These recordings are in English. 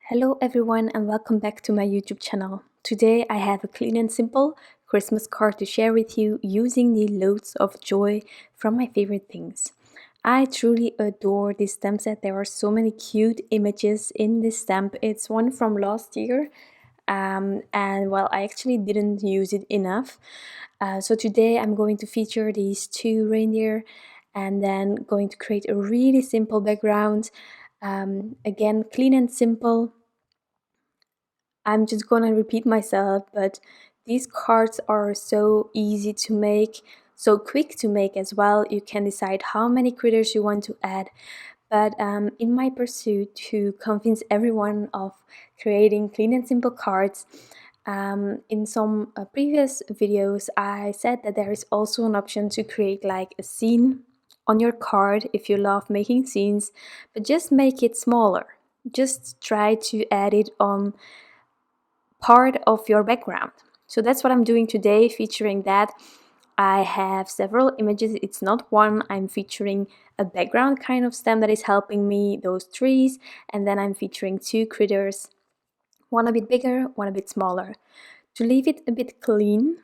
Hello everyone and welcome back to my YouTube channel. Today I have a clean and simple Christmas card to share with you using the Loads of Joy from my favorite things. I truly adore this stamp set. There are so many cute images in this stamp. It's one from last year and well, I actually didn't use it enough. So today I'm going to feature these two reindeer and then going to create a really simple background. Again, clean and simple. I'm just gonna repeat myself, but these cards are so easy to make, so quick to make as well. You can decide how many critters you want to add. But in my pursuit to convince everyone of creating clean and simple cards, in some previous videos I said that there is also an option to create like a scene on your card if you love making scenes, but just make it smaller. Just try to add it on part of your background. So that's what I'm doing today, featuring that. I have several images, it's not one. I'm featuring a background kind of stamp that is helping me, those trees, and then I'm featuring two critters, one a bit bigger, one a bit smaller. To leave it a bit clean,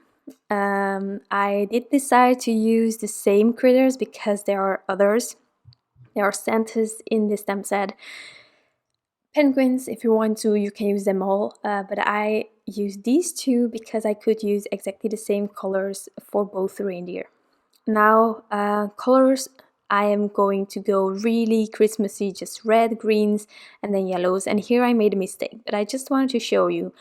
I did decide to use the same critters because there are others. There are Santas in this stamp set. Penguins, if you want to, you can use them all, but I use these two because I could use exactly the same colors for both reindeer. Now, colors, I am going to go really Christmassy, just red, greens, and then yellows. And here I made a mistake, but I just wanted to show you.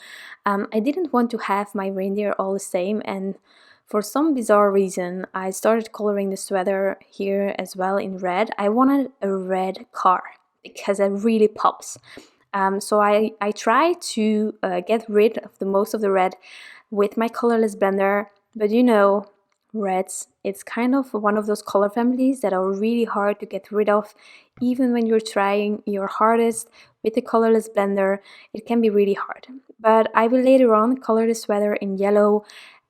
I didn't want to have my reindeer all the same, and for some bizarre reason, I started coloring the sweater here as well in red. I wanted a red car because it really pops. So I try to get rid of the most of the red with my colorless blender, but you know, reds, it's kind of one of those color families that are really hard to get rid of. Even when you're trying your hardest with the colorless blender, it can be really hard. But I will later on color the sweater in yellow,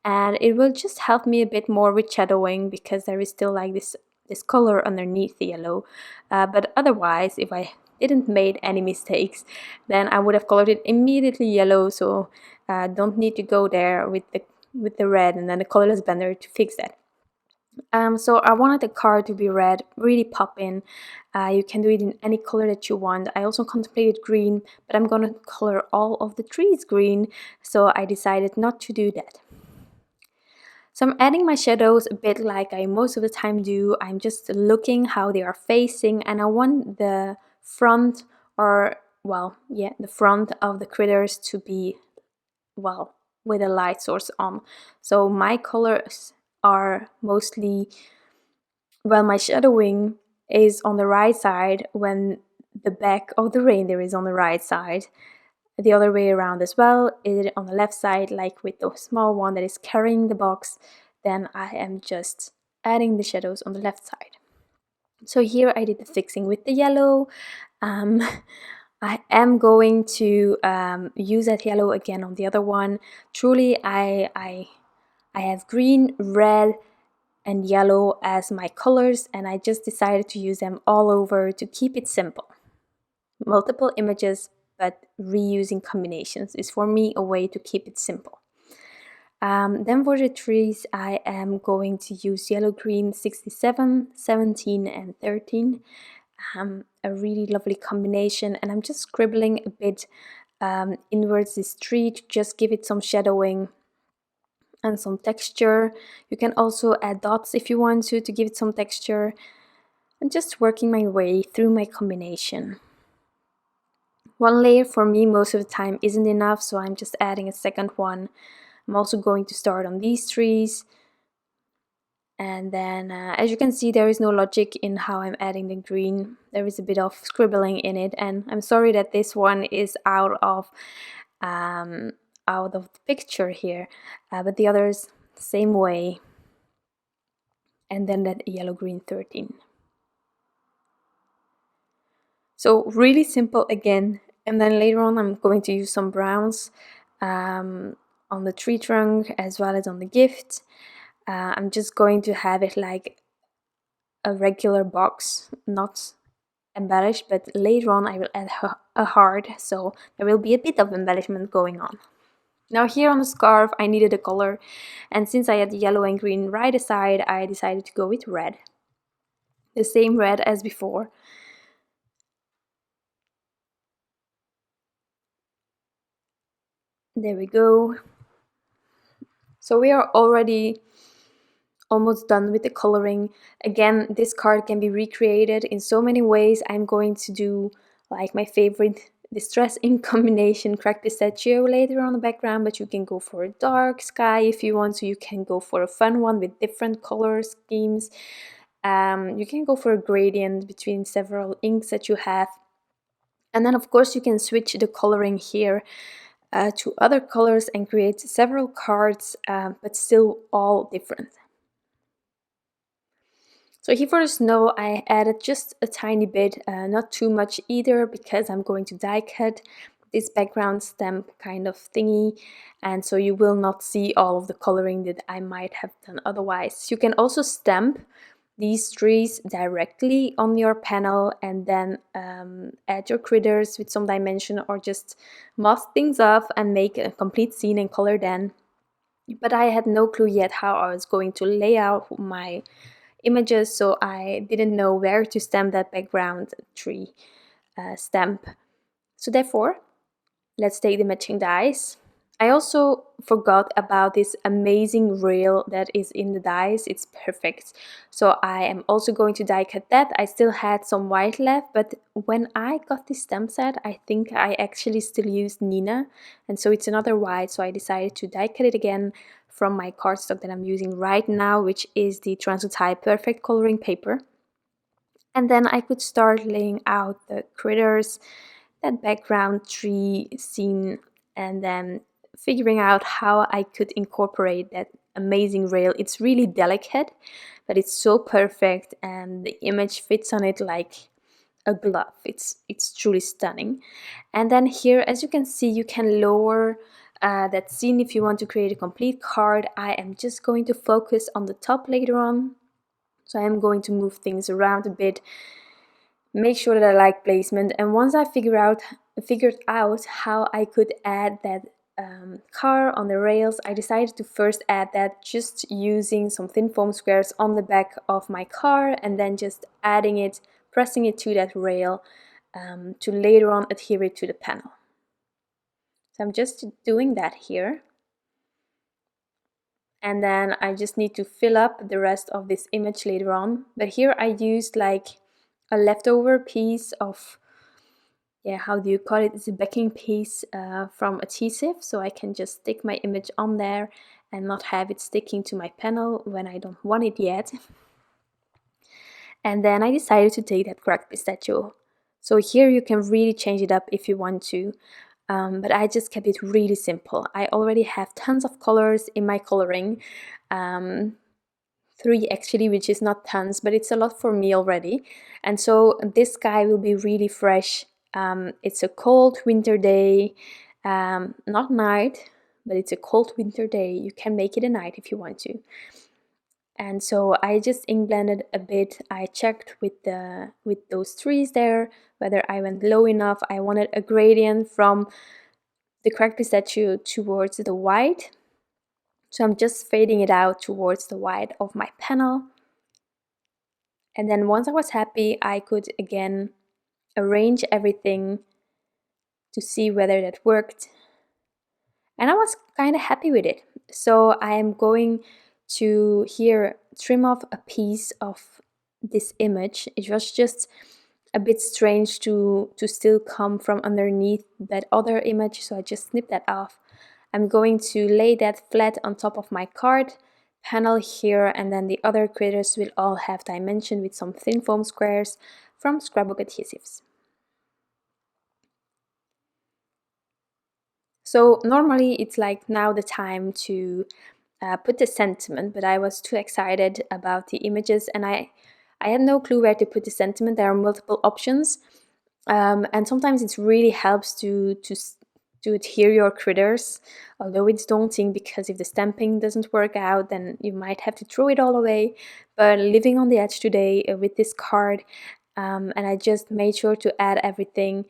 and it will just help me a bit more with shadowing because there is still like this color underneath the yellow. But otherwise, if I didn't made any mistakes, then I would have colored it immediately yellow, so don't need to go there with the red and then the colorless blender to fix that. So I wanted the card to be red, really pop in. You can do it in any color that you want. I also contemplated green, but I'm gonna color all of the trees green, so I decided not to do that. So I'm adding my shadows a bit like I most of the time do. I'm just looking how they are facing, and I want the front, or well, yeah, the front of the critters to be, well, with a light source on. So my colors are mostly, well, my shadowing is on the right side when the back of the reindeer is on the right side. The other way around as well, is it on the left side, like with the small one that is carrying the box, then I am just adding the shadows on the left side. So here I did the fixing with the yellow. I am going to use that yellow again on the other one. Truly, I have green, red, and yellow as my colors, and I just decided to use them all over to keep it simple. Multiple images, but reusing combinations is for me a way to keep it simple. Then for the trees, I am going to use yellow, green, 67, 17, and 13. A really lovely combination, and I'm just scribbling a bit inwards this tree to just give it some shadowing and some texture. You can also add dots if you want to give it some texture. I'm just working my way through my combination. One layer for me most of the time isn't enough, so I'm just adding a second one. I'm also going to start on these trees. And then, as you can see, there is no logic in how I'm adding the green. There is a bit of scribbling in it, and I'm sorry that this one is out of the picture here, but the others, same way. And then that yellow, green, 13. So really simple again. And then later on I'm going to use some browns on the tree trunk as well as on the gift. I'm just going to have it like a regular box, not embellish, but later on I will add a heart, so there will be a bit of embellishment going on. Now here on the scarf I needed a color, and since I had yellow and green right aside, I decided to go with red. The same red as before. There we go. So we are already almost done with the coloring. Again, this card can be recreated in so many ways. I'm going to do like my favorite distress ink combination, cracked pistachio, later on the background, but you can go for a dark sky if you want to. You can go for a fun one with different color schemes. You can go for a gradient between several inks that you have. And then of course you can switch the coloring here to other colors and create several cards, but still all different. So here for the snow I added just a tiny bit, not too much either, because I'm going to die cut this background stamp kind of thingy, and so you will not see all of the coloring that I might have done otherwise. You can also stamp these trees directly on your panel and then add your critters with some dimension, or just mask things off and make a complete scene in color then. But I had no clue yet how I was going to lay out my images, so I didn't know where to stamp that background tree stamp. So therefore, let's take the matching dies. I also forgot about this amazing rail that is in the dies. It's perfect. So I am also going to die cut that. I still had some white left, but when I got this stamp set, I think I actually still used Nina, and so it's another white, so I decided to die cut it again from my cardstock that I'm using right now, which is the Transotype Perfect Coloring Paper. And then I could start laying out the critters, that background tree scene, and then figuring out how I could incorporate that amazing rail. It's really delicate, but it's so perfect, and the image fits on it like a glove. It's truly stunning. And then here, as you can see, you can lower that scene if you want to create a complete card. I am just going to focus on the top later on, so I am going to move things around a bit, make sure that I like placement. And once I figured out how I could add that car on the rails, I decided to first add that just using some thin foam squares on the back of my car, and then just adding it, pressing it to that rail to later on adhere it to the panel. So I'm just doing that here. And then I just need to fill up the rest of this image later on. But here I used like a leftover piece of, how do you call it? It's a backing piece from Adhesive, so I can just stick my image on there and not have it sticking to my panel when I don't want it yet. And then I decided to take that cracked pistachio. So here you can really change it up if you want to, but I just kept it really simple. I already have tons of colors in my coloring, 3 actually, which is not tons, but it's a lot for me already. And so this guy will be really fresh. It's a cold winter day, not night, but it's a cold winter day. You can make it a night if you want to. And so I just ink blended a bit. I checked with those trees there whether I went low enough. I wanted a gradient from the cracked pistachio towards the white. So I'm just fading it out towards the white of my panel. And then once I was happy, I could again arrange everything to see whether that worked. And I was kind of happy with it. So I am going to here trim off a piece of this image. It was just a bit strange to still come from underneath that other image, so I just snipped that off. I'm going to lay that flat on top of my card panel here, and then the other critters will all have dimension with some thin foam squares from Scrapbook Adhesives. So normally it's like now the time to put the sentiment, but I was too excited about the images, and I had no clue where to put the sentiment. There are multiple options, and sometimes it really helps to adhere your critters, although it's daunting because if the stamping doesn't work out, then you might have to throw it all away. But living on the edge today with this card, and I just made sure to add everything,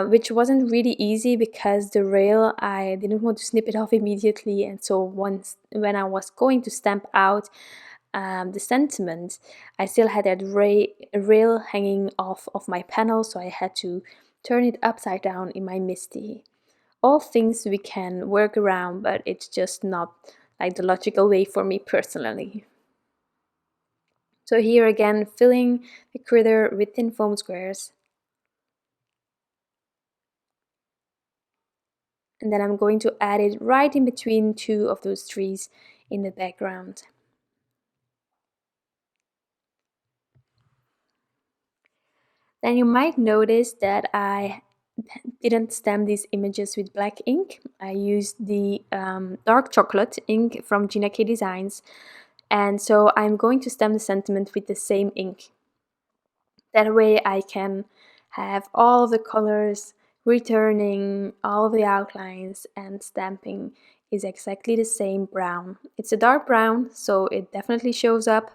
which wasn't really easy because the rail, I didn't want to snip it off immediately, and so when I was going to stamp out the sentiment, I still had that rail hanging off of my panel, so I had to turn it upside down in my MISTI. All things we can work around, but it's just not like the logical way for me personally. So here again, filling the critter with thin foam squares. And then I'm going to add it right in between two of those trees in the background. Then you might notice that I didn't stamp these images with black ink. I used the dark chocolate ink from Gina Designs, and so I'm going to stamp the sentiment with the same ink. That way I can have all of the colors returning, all of the outlines, and stamping is exactly the same brown. It's a dark brown, so it definitely shows up.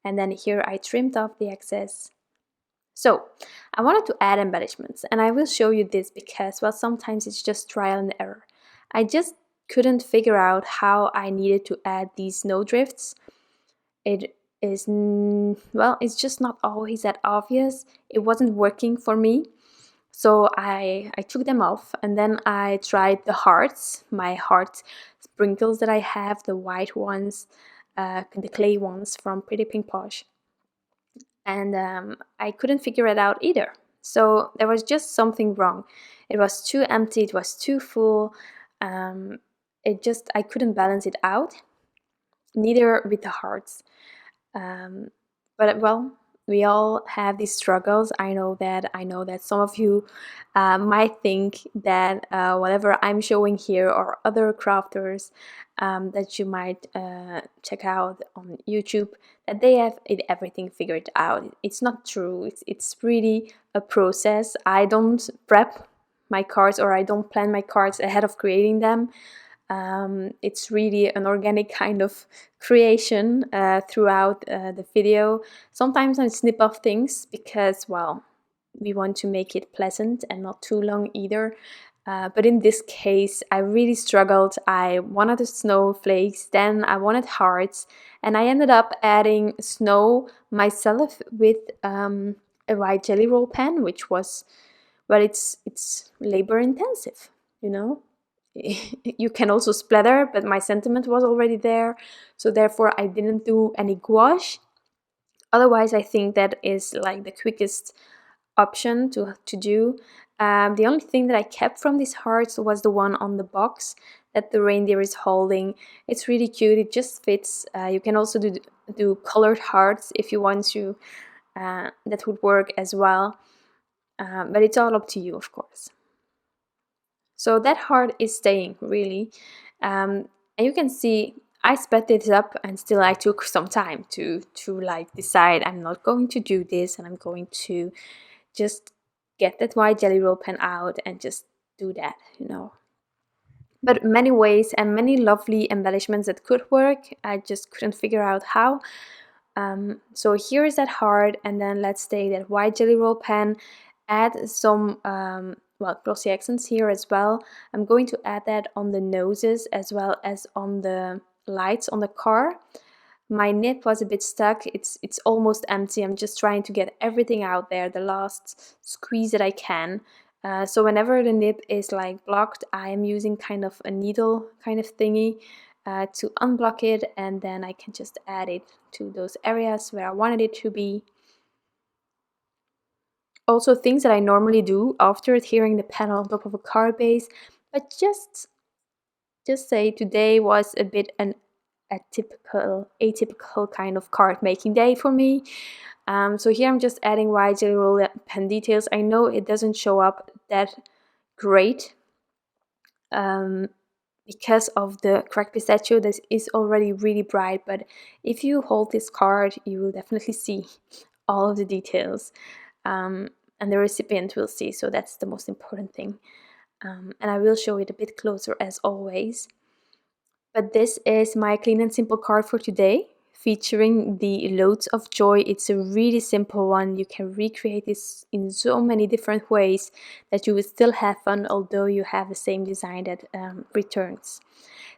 And then here I trimmed off the excess. So I wanted to add embellishments, and I will show you this because, well, sometimes it's just trial and error. I just couldn't figure out how I needed to add these snow drifts. It is, well, it's just not always that obvious. It wasn't working for me. So I took them off, and then I tried the hearts, my heart sprinkles that I have, the white ones, the clay ones from Pretty Pink Posh. And I couldn't figure it out either. So there was just something wrong. It was too empty, it was too full. I couldn't balance it out, neither with the hearts. But well, we all have these struggles. I know that some of you might think that whatever I'm showing here or other crafters that you might check out on YouTube, that they have everything figured out. It's not true. It's really a process. I don't prep my cards, or I don't plan my cards ahead of creating them. It's really an organic kind of creation throughout the video. Sometimes I snip off things because, well, we want to make it pleasant and not too long either. But in this case, I really struggled. I wanted the snowflakes, then I wanted hearts, and I ended up adding snow myself with a white jelly roll pen, which was, well, it's labor intensive, you know. You can also splatter, but my sentiment was already there, so therefore I didn't do any gouache. Otherwise, I think that is like the quickest option to do. The only thing that I kept from these hearts was the one on the box that the reindeer is holding. It's really cute, it just fits. You can also do colored hearts if you want to. That would work as well, but it's all up to you, of course. So that heart is staying, really. And you can see I sped this up, and still I took some time to like decide I'm not going to do this, and I'm going to just get that white jelly roll pen out and just do that, you know. But many ways and many lovely embellishments that could work. I just couldn't figure out how. So here is that heart, and then let's take that white jelly roll pen, add some well, glossy accents here as well. I'm going to add that on the noses as well as on the lights on the car. My nib was a bit stuck. It's almost empty. I'm just trying to get everything out there, the last squeeze that I can. So whenever the nib is like blocked, I am using kind of a needle kind of thingy to unblock it, and then I can just add it to those areas where I wanted it to be. Also, things that I normally do after adhering the panel on top of a card base, but just say today was a bit an atypical kind of card making day for me. So here I'm just adding white jelly roll pen details. I know it doesn't show up that great because of the cracked pistachio that is already really bright, but if you hold this card, you will definitely see all of the details, and the recipient will see, so that's the most important thing. And I will show it a bit closer as always. But this is my clean and simple card for today. featuring the Loads of Joy. It's a really simple one. You can recreate this in so many different ways that you will still have fun, although you have the same design that returns.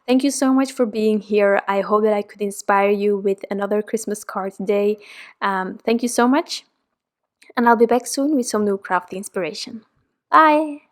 Thank you so much for being here. I hope that I could inspire you with another Christmas card today. Thank you so much, and I'll be back soon with some new crafty inspiration. Bye!